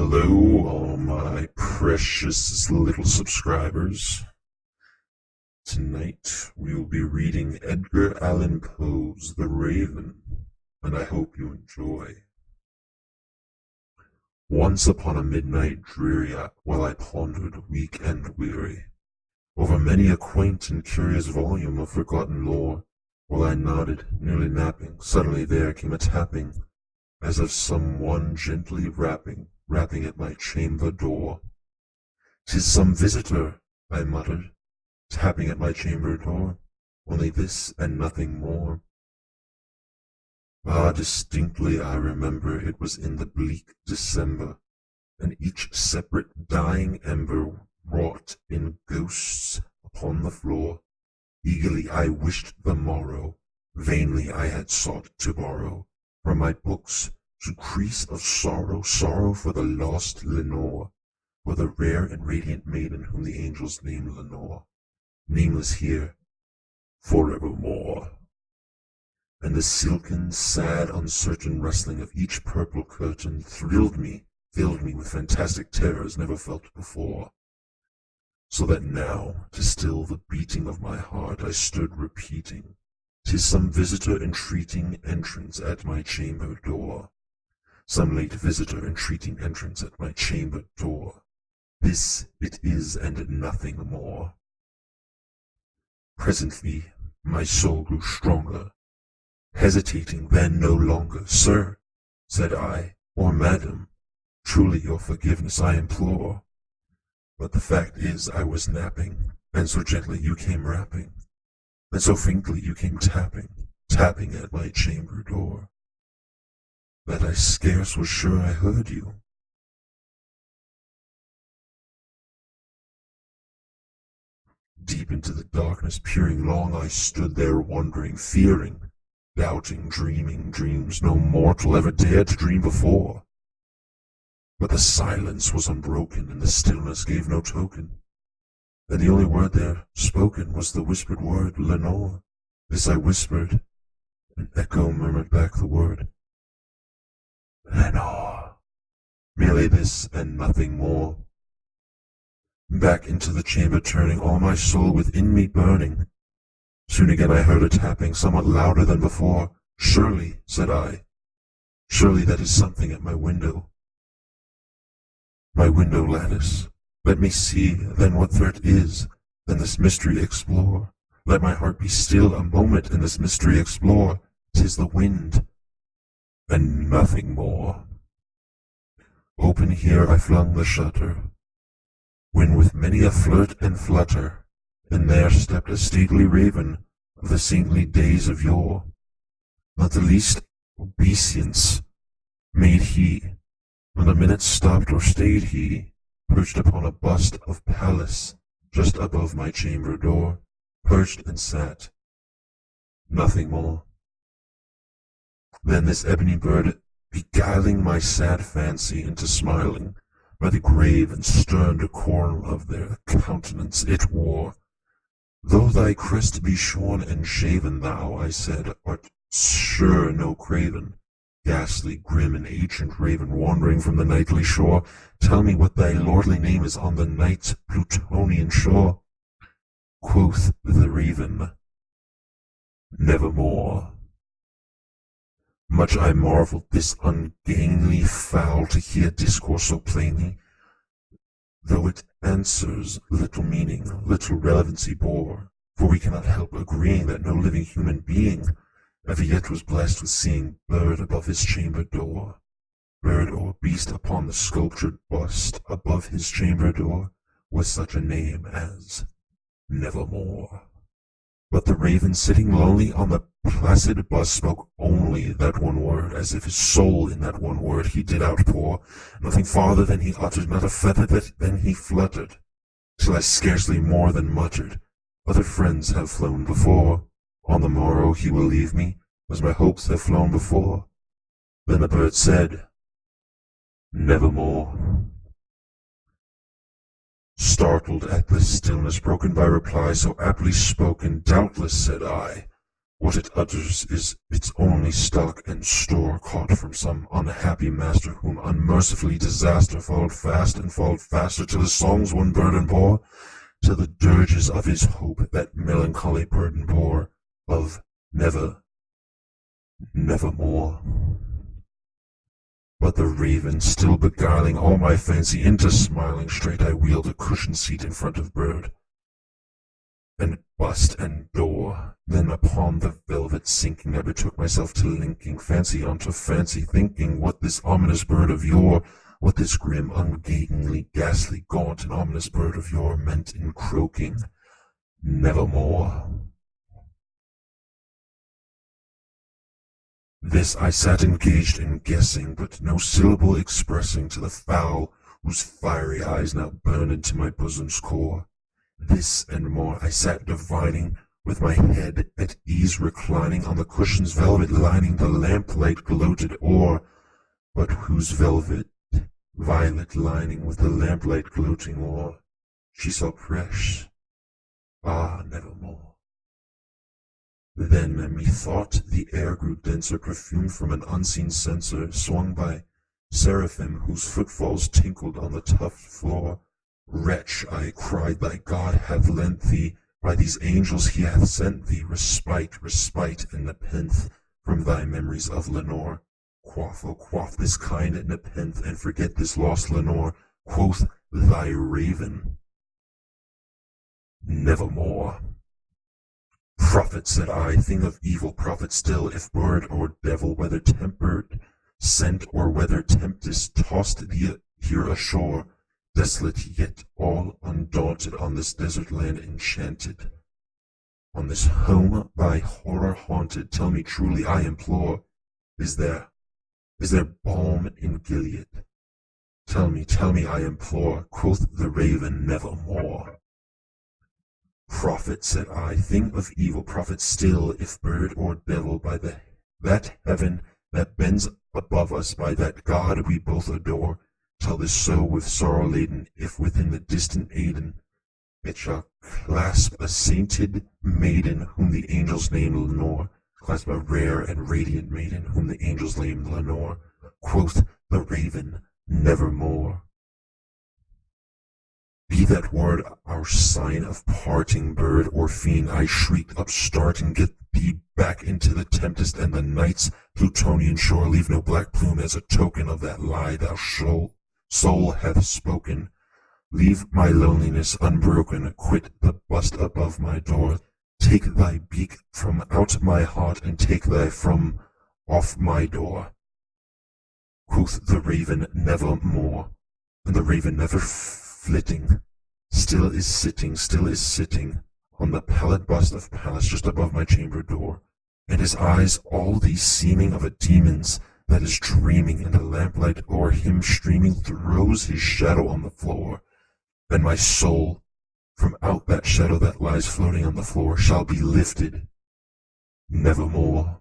Hello, all my precious little subscribers. Tonight we will be reading Edgar Allan Poe's The Raven, and I hope you enjoy. Once upon a midnight dreary, while I pondered, weak and weary, over many a quaint and curious volume of forgotten lore, while I nodded, nearly napping, suddenly there came a tapping, as of some one gently rapping at my chamber door. "'Tis some visitor," I muttered, tapping at my chamber door, only this and nothing more. Ah, distinctly I remember it was in the bleak December, and each separate dying ember wrought in ghosts upon the floor. Eagerly I wished the morrow, vainly I had sought to borrow from my books decrease of sorrow, sorrow for the lost Lenore, for the rare and radiant maiden whom the angels name Lenore, nameless here forevermore. And the silken, sad, uncertain rustling of each purple curtain thrilled me, filled me with fantastic terrors never felt before. So that now, to still the beating of my heart, I stood repeating, "'Tis some visitor entreating entrance at my chamber door. Some late visitor entreating entrance at my chamber door. This it is and nothing more." Presently my soul grew stronger, hesitating then no longer. "Sir," said I, "or madam, truly your forgiveness I implore. But the fact is I was napping, and so gently you came rapping, and so faintly you came tapping at my chamber door, that I scarce was sure I heard you." Deep into the darkness peering long I stood there wondering, fearing, doubting, dreaming dreams no mortal ever dared to dream before. But the silence was unbroken, and the stillness gave no token, and the only word there spoken was the whispered word, "Lenore." This I whispered, and echo murmured back the word, "Lenore." Merely this and nothing more. Back into the chamber turning, all my soul within me burning. Soon again I heard a tapping, somewhat louder than before. "Surely," said I, "surely that is something at my window lattice. Let me see, then, what threat is, then this mystery explore. Let my heart be still a moment, and this mystery explore. 'Tis the wind, and nothing more." Open here I flung the shutter, when with many a flirt and flutter, and there stepped a stately raven of the saintly days of yore. Not the least obeisance made he, not a minute stopped or stayed he, perched upon a bust of Pallas just above my chamber door, perched and sat, nothing more. Then this ebony bird, beguiling my sad fancy into smiling, by the grave and stern decorum of their countenance it wore, "Though thy crest be shorn and shaven, thou," I said, "art sure no craven, ghastly, grim, and ancient raven, wandering from the nightly shore. Tell me what thy lordly name is on the night's Plutonian shore." Quoth the raven, "Nevermore." Much I marveled this ungainly fowl to hear discourse so plainly, though it answers little meaning, little relevancy bore, for we cannot help agreeing that no living human being ever yet was blessed with seeing bird above his chamber door, bird or beast upon the sculptured bust above his chamber door, with such a name as Nevermore. But the raven sitting lonely on the placid bust spoke only that one word, as if his soul in that one word he did outpour. Nothing farther than he uttered, not a feather than he fluttered, till I scarcely more than muttered, "Other friends have flown before. On the morrow he will leave me, as my hopes have flown before." Then the bird said, "Nevermore." Startled at the stillness broken by reply so aptly spoken, "Doubtless," said I, What it utters is its only stock and store, caught from some unhappy master, whom unmercifully disaster followed fast and followed faster, till his songs one burden bore, till the dirges of his hope that melancholy burden bore, of never, nevermore. But the raven, still beguiling all my fancy into smiling, straight I wheeled a cushioned seat in front of bird, and bust and door. Then upon the velvet sinking, I betook myself to linking fancy unto fancy, thinking what this ominous bird of yore, what this grim, ungainly, ghastly, gaunt, and ominous bird of yore meant in croaking, nevermore. This I sat engaged in guessing, but no syllable expressing to the fowl whose fiery eyes now burned into my bosom's core. This and more I sat divining, with my head at ease reclining on the cushion's velvet lining, the lamplight gloated o'er, but whose velvet, violet lining with the lamplight gloating o'er, she saw fresh, nevermore. Then methought the air grew denser, perfumed from an unseen censer, swung by seraphim whose footfalls tinkled on the tufted floor. Wretch, I cried, thy God hath lent thee, by these angels he hath sent thee, respite, respite, and nepenthe from thy memories of Lenore. Quaff, oh quaff this kind nepenthe, and forget this lost Lenore. Quoth thy raven, nevermore. Prophet, said I, thing of evil, prophet still, if bird or devil, whether tempered, sent, or whether tempest tossed thee here ashore, desolate yet all undaunted, on this desert land enchanted, on this home by horror haunted, tell me truly, I implore, is there balm in Gilead? Tell me, I implore, quoth the raven, nevermore. Prophet, said I, thing of evil, prophet still, if bird or devil, by that heaven that bends above us, by that God we both adore, tell this so with sorrow laden, if within the distant Aidenn it shall clasp a sainted maiden whom the angels name Lenore, clasp a rare and radiant maiden whom the angels name Lenore. Quoth the raven, nevermore. Be that word our sign of parting, bird or fiend, I shrieked, upstarting, get thee back into the tempest and the night's Plutonian shore, leave no black plume as a token of that lie thou soul hath spoken. Leave my loneliness unbroken, quit the bust above my door, take thy beak from out my heart, and take thy from off my door. Quoth the raven, nevermore. And the raven, never flitting, still is sitting on the pallid bust of Pallas just above my chamber door, and his eyes all these seeming of a demon's that is dreaming, and the lamplight o'er him streaming throws his shadow on the floor. Then my soul, from out that shadow that lies floating on the floor, shall be lifted nevermore.